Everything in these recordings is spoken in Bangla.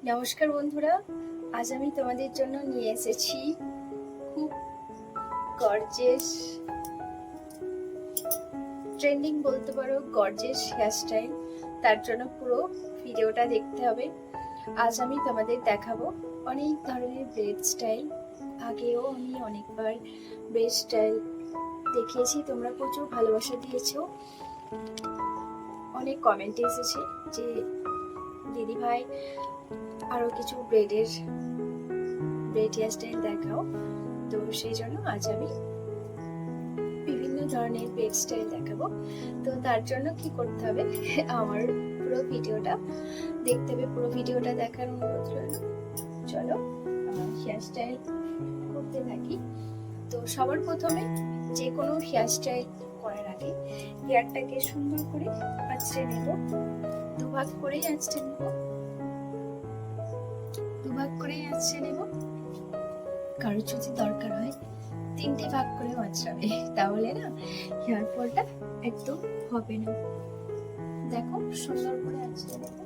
নমস্কার বন্ধুরা, আজ আমি তোমাদের জন্য নিয়ে এসেছি খুব গর্জিয়াস, ট্রেন্ডিং বলতে পারো, গর্জিয়াস হেয়ারস্টাইল। তার জন্য পুরো ভিডিওটা দেখতে হবে। আজ আমি তোমাদের দেখাবো অনেক ধরনের ব্রেড স্টাইল। আগেও আমি অনেকবার ব্রেড স্টাইল দেখিয়েছি, তোমরা প্রচুর ভালোবাসা দিয়েছো। অনেক কমেন্টে এসেছে যে দিদি ভাই আরো কিছু ব্রেড হেয়ারস্টাইল দেখাও। তো সেই জন্য আজ আমি বিভিন্ন ধরনের ব্রেড স্টাইল দেখাবো। তো তার জন্য কি করতে হবে, আমার পুরো ভিডিওটা দেখতে হবে। পুরো ভিডিওটা দেখার অনুরোধ রইল। চলো হেয়ারস্টাইল করতে থাকি। তো সবার প্রথমে যে কোনো হেয়ারস্টাইল করার আগে হেয়ারটাকে সুন্দর করে আঁচড়ে নেব। দুভাগ করেই আঁচড়ে নেব, কারো যদি দরকার হয় 3টে ভাগ করে আঁচড়াবে, তাহলে না হেয়ার ফলটা একদম হবে না। দেখো সুন্দর করে আঁচড়ে নেব।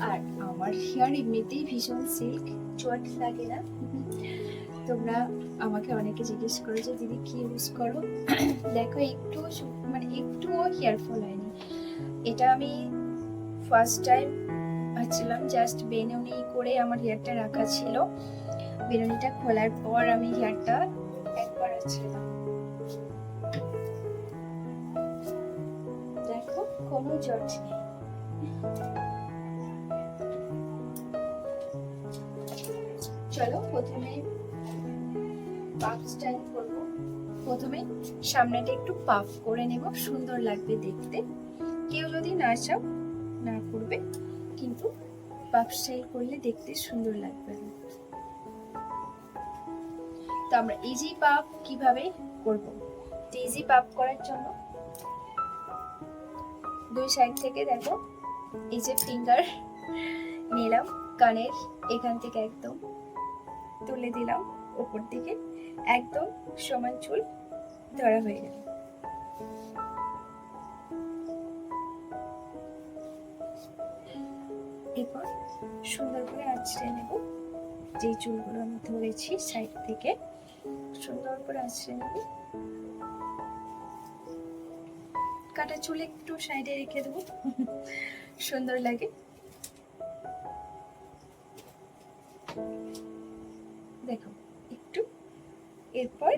আর আমার হেয়ার এমনিতেই ভীষণ সিল্ক, চট লাগে না। তোমরা আমাকে অনেকে জিজ্ঞেস করো যে দিদি কি ইউজ করো। দেখো একটুও হেয়ার ফল হয়নি। এটা আমি ফার্স্ট টাইম ভাবছিলাম, জাস্ট বেনুনি করে আমার হেয়ারটা রাখা ছিল। বেনুনিটা খোলার পর আমি হেয়ারটা একবার আঁচড়ালাম। দেখো কোনো জট নেই। চলো প্রথমে পাফ স্টাইল করবো। প্রথমে সামনেটা একটু পাফ করে নেব, সুন্দর লাগবে দেখতে। কেউ যদি না চাও না করবে, কিন্তু পাফ স্টাইল করলে দেখতে সুন্দর লাগবে। তো আমরা ইজি পাফ কিভাবে করব? তো ইজি পাফ করার জন্য দুই সাইড থেকে দেখো এই যে ফিঙ্গার নিলাম, কানের এখান থেকে একদম তুলে দিলাম উপর দিকে, একদম সমান চুল ধরা হয়ে গেল। এরপর সুন্দর করে আঁচড়ে নেব। যে চুলগুলো আমি ধরেছি সাইড থেকে সুন্দর করে আঁচড়ে নেব। কাটা চুল একটু সাইডে রেখে দেবো, সুন্দর লাগে। দেখো একটু, এরপর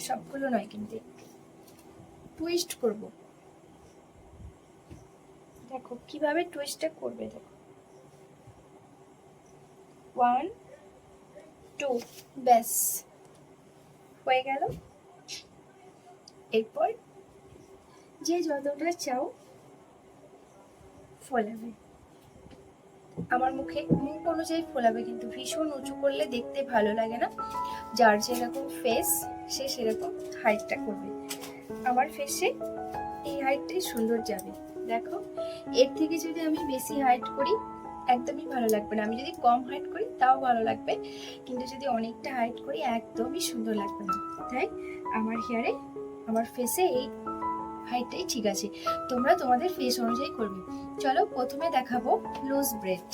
সবগুলো নয় কিন্তু টুইস্ট করব। দেখো কিভাবে টুইস্টটা করবে। দেখো 1 2, ব্যাস হয়ে গেল। এরপর যে যতটা চাও ফোলাবে। আমার মুখ অনুযায়ী ফোলাবে, কিন্তু ভীষণ উঁচু করলে দেখতে ভালো লাগে না। যার যেরকম ফেস সে সেরকম হাইটটা করবে। আমার ফেসে এই হাইটটাই সুন্দর যাবে। দেখো এর থেকে যদি আমি বেশি হাইট করি একদমই ভালো লাগবে না। আমি যদি কম হাইট করি তাও ভালো লাগবে, কিন্তু যদি অনেকটা হাইট করি একদমই সুন্দর লাগবে না। তাই আমার হেয়ারে, আমার ফেসে এই হাইটটাই ঠিক আছে। তোমরা তোমাদের ফেস অনুযায়ী করবে। চলো প্রথমে দেখাবো লুজ ব্রেড।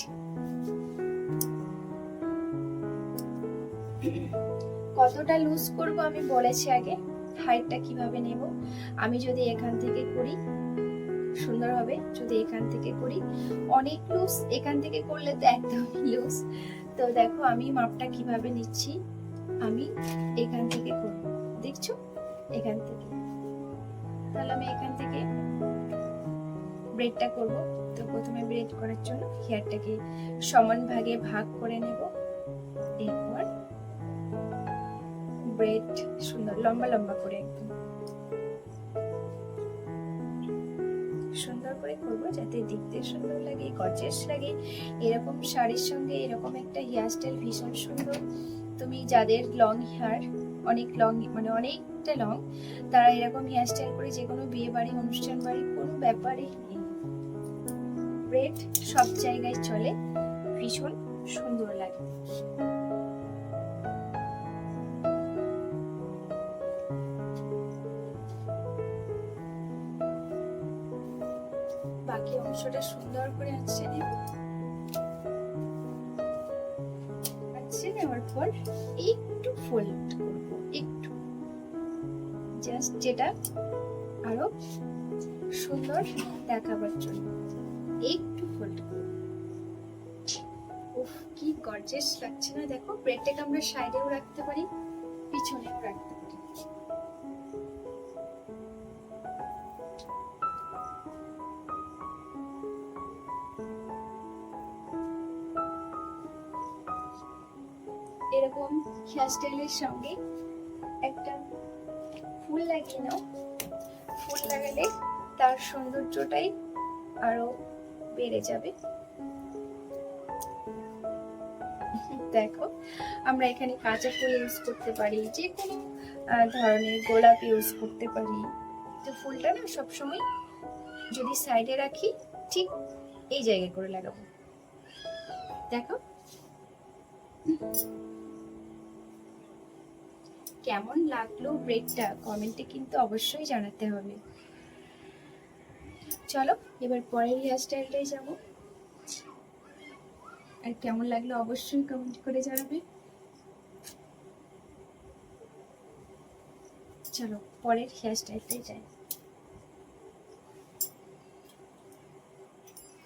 কতটা লুজ করব আমি বলেছি আগে। হাইটটা কিভাবে নেব, আমি যদি এখান থেকে করি সুন্দর হবে, যদি এখান থেকে করি অনেক লুজ, এখান থেকে করলে তো একদম লুজ। তো দেখো আমি মাপটা কিভাবে নিচ্ছি। আমি এখান থেকে করব, দেখছো এখান থেকে। তাহলে আমি এখান থেকে ব্রেডটা করব। তো প্রথমে ব্রেড করার জন্য হেয়ারটাকে সমান ভাগে ভাগ করে নেব। এরপর ব্রেড সুন্দর লম্বা লম্বা করে একদম সুন্দর করে করব, যাতে দেখতে সুন্দর লাগে, গর্জিয়াস লাগে। এরকম শাড়ির সঙ্গে এরকম একটা হেয়ার স্টাইল ভীষণ সুন্দর। তুমি যাদের লং হেয়ার, অনেক লং মানে অনেকটা লং, তারা এরকম হেয়ার স্টাইল করে যে কোনো বিয়ে বাড়ি, অনুষ্ঠান বাড়ি, কোনো ব্যাপারে ব্রেড সব জায়গায় চলে, ভীষণ সুন্দর লাগে। বাকি এই অংশটা সুন্দর করে আঁচড়ে নেব। আঁচড়ে নেওয়ার পর একটু ফোল্ড করব, একটু জাস্ট, যেটা আরো সুন্দর দেখাবার জন্য একটু ফোল্ড করব। উফ, কি গর্জিয়াস লাগছে না? দেখো, ব্রেডটাকে আমরা সাইডেও রাখতে পারি, পিছনেও রাখতে পারি। এরকম হেয়ারস্টাইলের সঙ্গে একটা ফুল লাগিয়ে নাও। ফুল লাগালে তার সৌন্দর্যটাই আরো বেড়ে যাবে। দেখো, আমরা এখানে কাঁচা ফুল ইউজ করতে পারি, যে কোনো ধরনের গোলাপ ইউজ করতে পারি। তো ফুলটা না সবসময় যদি সাইডে রাখি, ঠিক এই জায়গায় করে লাগাবো। দেখো কেমন লাগলো ব্রেডটা, কমেন্টে কিন্তু অবশ্যই জানাতে হবে। চলো এবার পরের হেয়ারস্টাইলটাই যাবো, আর কেমন লাগলো অবশ্যই কমেন্ট করে জানাবে। চলো পরের হেয়ারস্টাইলটাই যাই।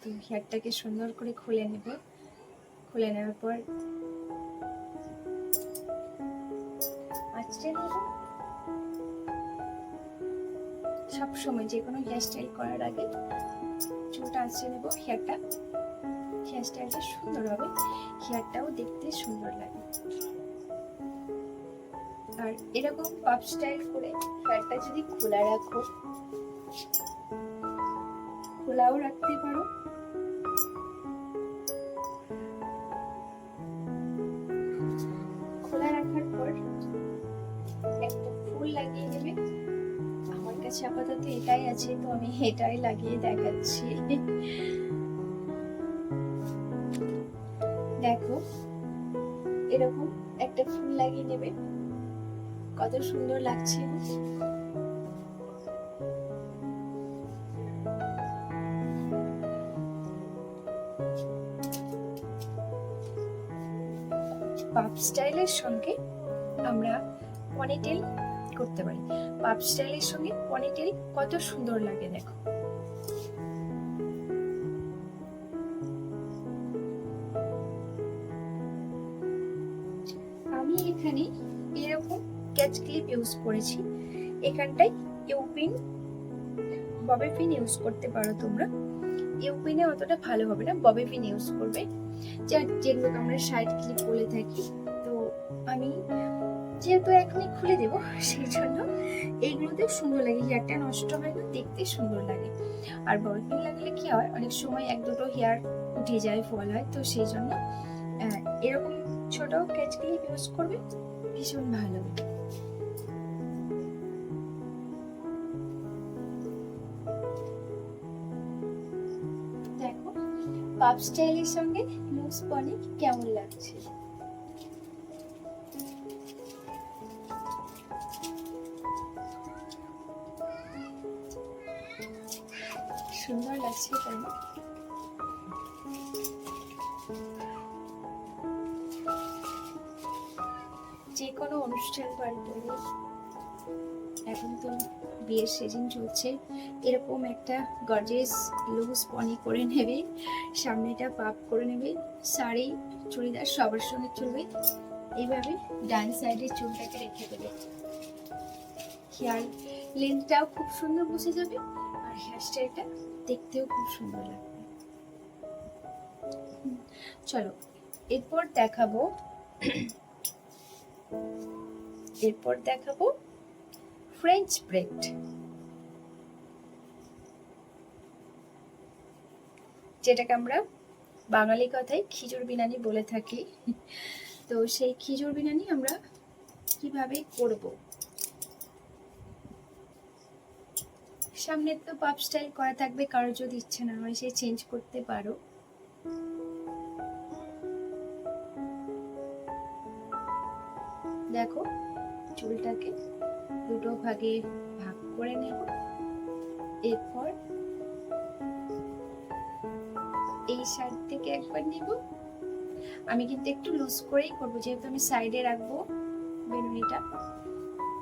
তো হেয়ারটাকে সুন্দর করে খুলে নেব। খুলে নেওয়ার পর আঁচড়ে নেব। সবসময় যে কোনো হেয়ারস্টাইল করার আগে চুলটা আঁচড়ে নেব। হেয়ারস্টাইলটা সুন্দর হবে, হেয়ারটাও দেখতে সুন্দর লাগে। আর এরকম পাফ স্টাইল করে হেয়ারটা যদি খোলা রাখো, খোলাও রাখতে পারো। খোলা রাখার পর একটা ফুল লাগিয়ে নেবে। আমার কাছে আপাতত এটাই আছে, তো আমি এটাই লাগিয়ে দেখাচ্ছি। দেখো, এরকম একটা ফুল লাগিয়ে নেবে, কত সুন্দর লাগছে। পাফ স্টাইলের সঙ্গে আমরা পনিটেল করতে পারি। পাফ স্টাইলের সঙ্গে পনিটেল কত সুন্দর লাগে দেখো। আমি এখানে এরকম ক্যাচ ক্লিপ ইউজ করেছি। এখানটায় ইউপিন, ববি পিন ইউজ করতে পারো তোমরা। ইউপিনে অতটা ভালো হবে না, ববি পিন ইউজ করবে, যেগুলোকে আমরা সাইড ক্লিপ বলে থাকি। তো আমি যেহেতু এখনই খুলে দেবো, সেই জন্য এইগুলোতে সুন্দর লাগে, হেয়ারটা নষ্ট হয় না, দেখতে সুন্দর লাগে। আর ববি পিন লাগলে কি হয়, অনেক সময় এক দুটো হেয়ার উঠে যায়, ফল হয়, তো সেই জন্য এরকম ছোট ক্যাচ ক্লিপ ইউজ করবে, ভীষণ ভালো। দেখো পাফ স্টাইলের সঙ্গে লুজ পনি কেমন লাগছে। সুন্দর লাগছে তাই না? যে কোনো অনুষ্ঠান বাড়িতে, এখন তো বিয়ের সিজন চলছে, এরকম একটা গর্জিয়াস লুজ পনি করে নেবে, সামনেটা পাপ করে নেবে, শাড়ি চুড়িদার সবার সঙ্গে চলবে। এইভাবে ডান সাইডে চুলটাকে রেখে দেবে, হেয়ার লেন্থটাও খুব সুন্দর বসে যাবে, আর হেয়ার স্টাইলটা দেখতেও খুব সুন্দর লাগবে। চলো এরপর দেখাবো ফ্রেঞ্চ ব্রেড, যেটাকে আমরা বাঙালি কথায় খিচুড় বিনানি বলে থাকি। তো সেই খিচুড় বিনানি আমরা কিভাবে করব, সামনে তো পাপ স্টাইল করা থাকবে, কারোর যদি ইচ্ছে না হয় সে চেঞ্জ করতে পারো। দেখো চুলটাকে দুটো ভাগে ভাগ করে নেব। এরপর এই সাইড থেকে একবার নিব। আমি কিন্তু একটু লুজ করেই করবো, যেহেতু আমি সাইডে রাখবো বেলুনিটা।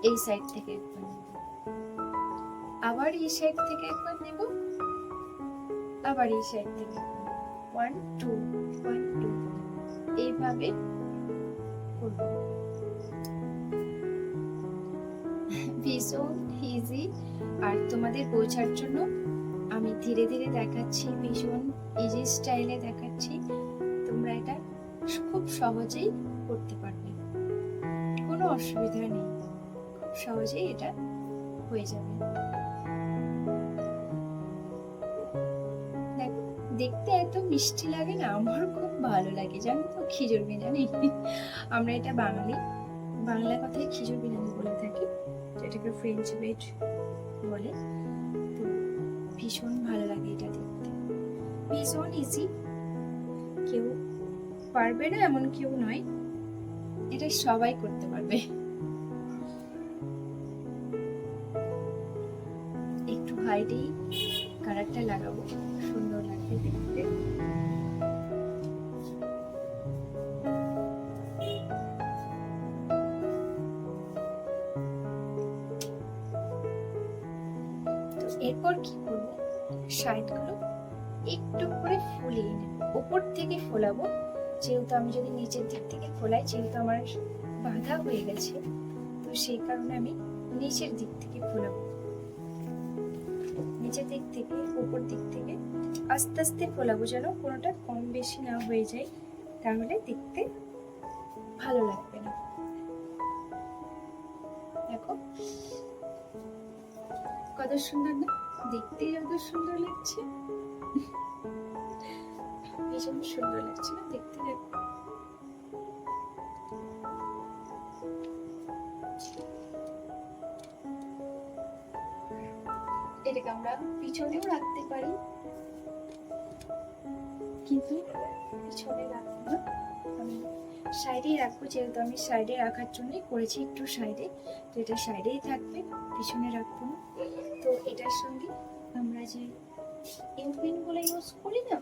এই সাইড থেকে একবার নিব, আবার এই সাইড থেকে একবার নেব, আবার এই সাইড থেকে 1 2 1 2 এইভাবে করব। ভীষণ ইজি, আর তোমাদের বোঝার জন্য আমি ধীরে ধীরে দেখাচ্ছি, ভীষণ ইজি স্টাইলে দেখাচ্ছি। তোমরা এটা খুব সহজেই করতে পারবে, কোনো অসুবিধা নেই, খুব সহজেই এটা হয়ে যাবে। দেখতে এত মিষ্টি লাগে না, আমার খুব ভালো লাগে জানো তো। খিচুড়ি বিরিয়ানি, আমরা এটা বাংলা কথায় খিচুড়ি বিরিয়ানি বলে থাকি, যেটাকে ফ্রেঞ্চ ব্রেড বলে। তো ভীষণ ভালো লাগে এটা দেখতে, ভীষণ ইজি, কেউ পারবে না এমন কেউ নয়, এটা সবাই করতে পারবে। একটু হাইটেই কালারটা লাগাবো, সুন্দর লাগবে দেখতে। এরপর কি করবো, সাইডগুলো একটু করে ফুলিয়ে নেব, উপর থেকে ফোলাবো। যেহেতু আমি যদি নিচের দিক থেকে ফোলাই, যেহেতু আমার বাঁধা হয়ে গেছে, তো সেই কারণে আমি নিচের দিক থেকে ফোলাবো। নিচের দিক থেকে উপর দিক থেকে আস্তে আস্তে ফোলাবো, যেন কোনোটা কম বেশি না হয়ে যায়, তাহলে দেখতে ভালো লাগবে না। দেখো কত সুন্দর না, দেখতে যত সুন্দর লাগছে, ভীষণ সুন্দর লাগছে না দেখতে। দেখো এটাকে আমরা পিছনেও রাখতে পারি, কিন্তু পিছনে রাখবো না, আমি সাইডেই রাখবো, যেহেতু আমি সাইডে রাখার জন্যই করেছি, একটু সাইডে, তো এটা সাইডেই থাকবে, পিছনে রাখবো না। তো এটার সঙ্গে আমরা যে ইউপিন গুলো ইউজ করি না,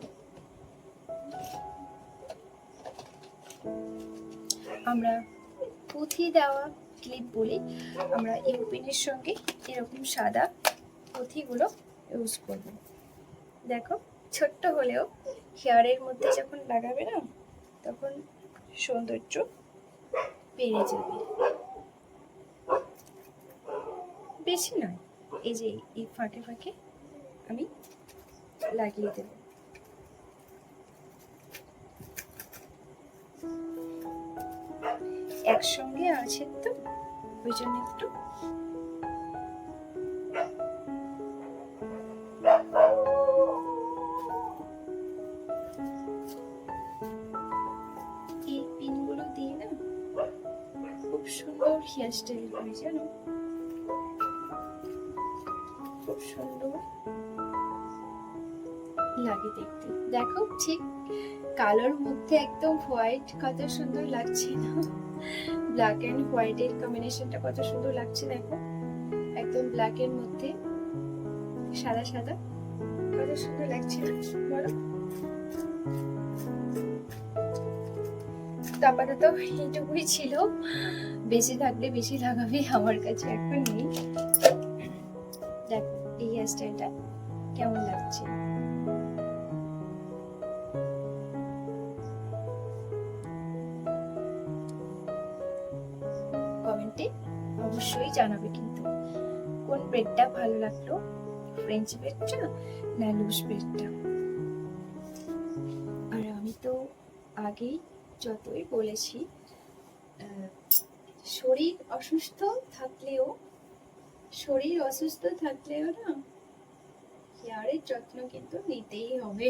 আমরা পুঁথি দেওয়া ক্লিপ বলি, আমরা ইউপিনের সঙ্গে এরকম সাদা পুঁথিগুলো ইউজ করব। দেখো ছোট্ট হলেও হেয়ারের মধ্যে যখন লাগাবে না, তখন সৌন্দর্য বেড়ে যাবে। বেশি নয়, এই যে এই ফাঁকে ফাঁকে আমি লাগিয়ে দেব। একসঙ্গে আছে তো, ওই জন্য একটু এই পিনগুলো দিয়ে না খুব সুন্দর হেয়ার স্টাইল করে, জানো, খুব সুন্দর লাগে দেখতে। দেখো ঠিক কালোর মধ্যে একদম হোয়াইট, কত সুন্দর লাগছে না? ব্ল্যাক এন্ড হোয়াইট এর কম্বিনেশনটা কত সুন্দর লাগছে, দেখো একদম ব্ল্যাক এর মধ্যে সাদা সাদা, কত সুন্দর লাগছে না বলো? আপাতত এইটুকুই ছিল, বেশি থাকলে বেশি লাগাবে, আমার কাছে এখন নেই। দেখো এই হেয়ার স্টাইলটা কেমন লাগছে? কমেন্টে অবশ্যই জানাবে কিন্তু কোন ব্রেডটা ভালো লাগলো, ফ্রেঞ্চ ব্রেডটা না লুজ ব্রেডটা। আর আমি তো আগেই যতই বলেছি, শরীর অসুস্থ থাকলেও না, হেয়ারের যত্ন কিন্তু নিতেই হবে।